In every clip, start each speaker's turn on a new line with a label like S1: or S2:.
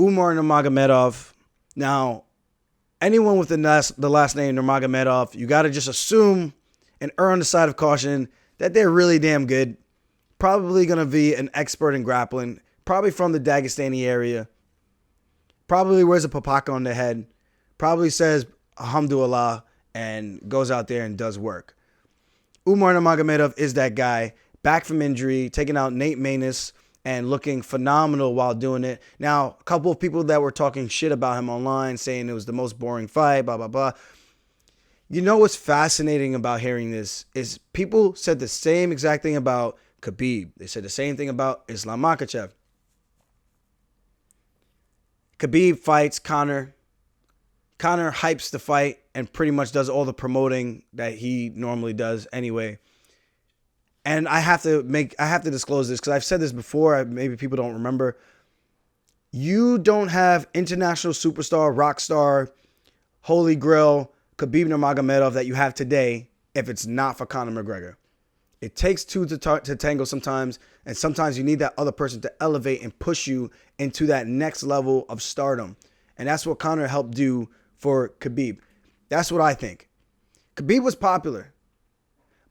S1: Umar Nurmagomedov. Now, anyone with the last name Nurmagomedov, you got to just assume and err on the side of caution that they're really damn good. Probably going to be an expert in grappling. Probably from the Dagestani area. Probably wears a papaka on the head. Probably says alhamdulillah and goes out there and does work. Umar Nurmagomedov is that guy. Back from injury, taking out Nate Maness and looking phenomenal while doing it. Now, a couple of people that were talking shit about him online, saying it was the most boring fight, blah, blah, blah. You know what's fascinating about hearing this is people said the same exact thing about Khabib. They said the same thing about Islam Makhachev. Khabib fights Conor. Conor hypes the fight and pretty much does all the promoting that he normally does anyway. And I have to disclose this because I've said this before. Maybe people don't remember. You don't have international superstar, rock star, holy grail, Khabib Nurmagomedov that you have today if it's not for Conor McGregor. It takes two to tango sometimes, and sometimes you need that other person to elevate and push you into that next level of stardom. And that's what Conor helped do for Khabib. That's what I think. Khabib was popular,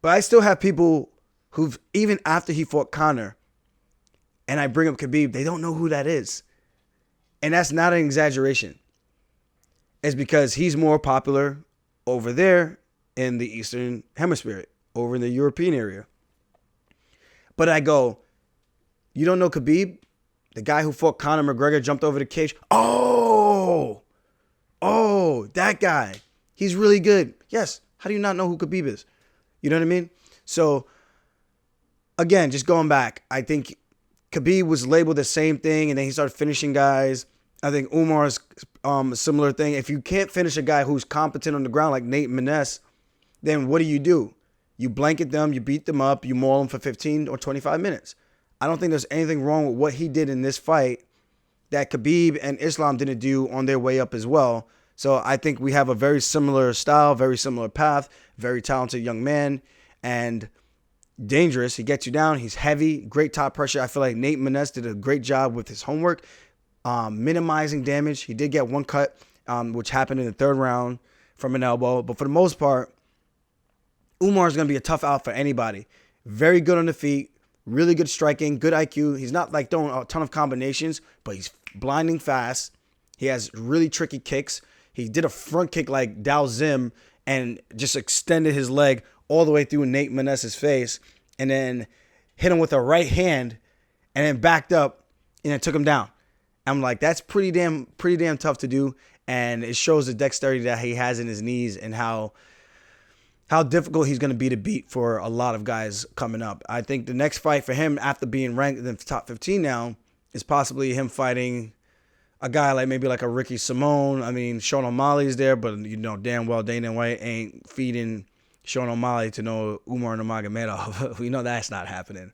S1: but I still have people who've, even after he fought Conor, and I bring up Khabib, they don't know who that is. And that's not an exaggeration. It's because he's more popular over there in the Eastern Hemisphere, over in the European area. But I go, you don't know Khabib? The guy who fought Conor McGregor jumped over the cage. Oh, that guy. He's really good. Yes. How do you not know who Khabib is? You know what I mean? So, again, just going back, I think Khabib was labeled the same thing, and then he started finishing guys. I think Umar's a similar thing. If you can't finish a guy who's competent on the ground like Nate Maness, then what do? You blanket them, you beat them up, you maul them for 15 or 25 minutes. I don't think there's anything wrong with what he did in this fight that Khabib and Islam didn't do on their way up as well. So I think we have a very similar style, very similar path, very talented young man, and dangerous. He gets you down. He's heavy, great top pressure. I feel like Nate Maness did a great job with his homework, minimizing damage. He did get one cut, which happened in the third round from an elbow. But for the most part, Umar is going to be a tough out for anybody. Very good on the feet, really good striking, good IQ. He's not like throwing a ton of combinations, but he's blinding fast. He has really tricky kicks. He did a front kick like Dao Zim and just extended his leg all the way through Nate Maness's face and then hit him with a right hand and then backed up and then took him down. I'm like, that's pretty damn tough to do. And it shows the dexterity that he has in his knees and how difficult he's going to be to beat for a lot of guys coming up. I think the next fight for him after being ranked in the top 15 now is possibly him fighting a guy like maybe like a Ricky Simone. I mean, Sean O'Malley's there, but you know damn well Dana White ain't feeding Sean O'Malley to know Umar Nurmagomedov. We know that's not happening.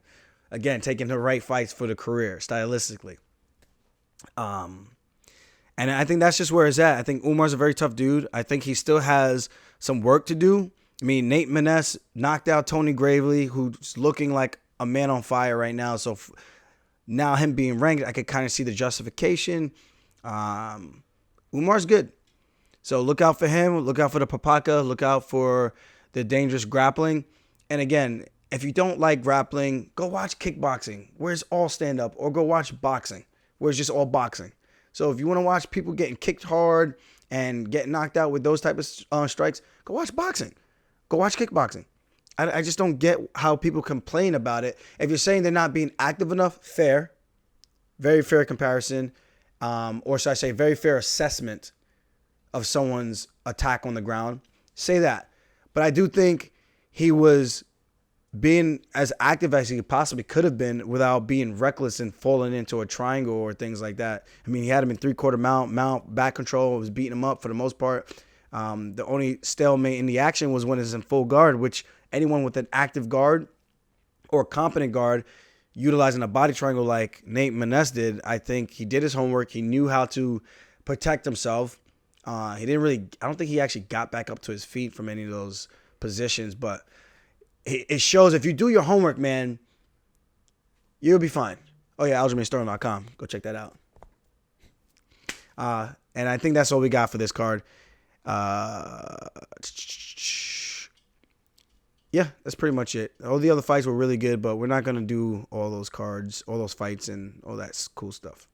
S1: Again, taking the right fights for the career, stylistically. And I think that's just where it's at. I think Umar's a very tough dude. I think he still has some work to do. I mean, Nate Maness knocked out Tony Gravely, who's looking like a man on fire right now. So now him being ranked, I could kind of see the justification. Umar's good. So look out for him. Look out for the papaka. Look out for the dangerous grappling. And again, if you don't like grappling, go watch kickboxing, where it's all stand-up, or go watch boxing, where it's just all boxing. So if you want to watch people getting kicked hard and get knocked out with those type of strikes, go watch boxing. Go watch kickboxing. I just don't get how people complain about it. If you're saying they're not being active enough, fair. Very fair comparison. Or should I say very fair assessment of someone's attack on the ground. Say that. But I do think he was being as active as he possibly could have been without being reckless and falling into a triangle or things like that. I mean, he had him in three-quarter mount, back control, was beating him up for the most part. The only stalemate in the action was when it's in full guard, which anyone with an active guard or competent guard utilizing a body triangle like Nate Maness did, I think he did his homework. He knew how to protect himself. I don't think he actually got back up to his feet from any of those positions, but it shows if you do your homework, man, you'll be fine. Oh yeah, AljamainStorm.com. Go check that out. And I think that's all we got for this card. Yeah, that's pretty much it. All the other fights were really good, but we're not going to do all those cards, all those fights, and all that cool stuff.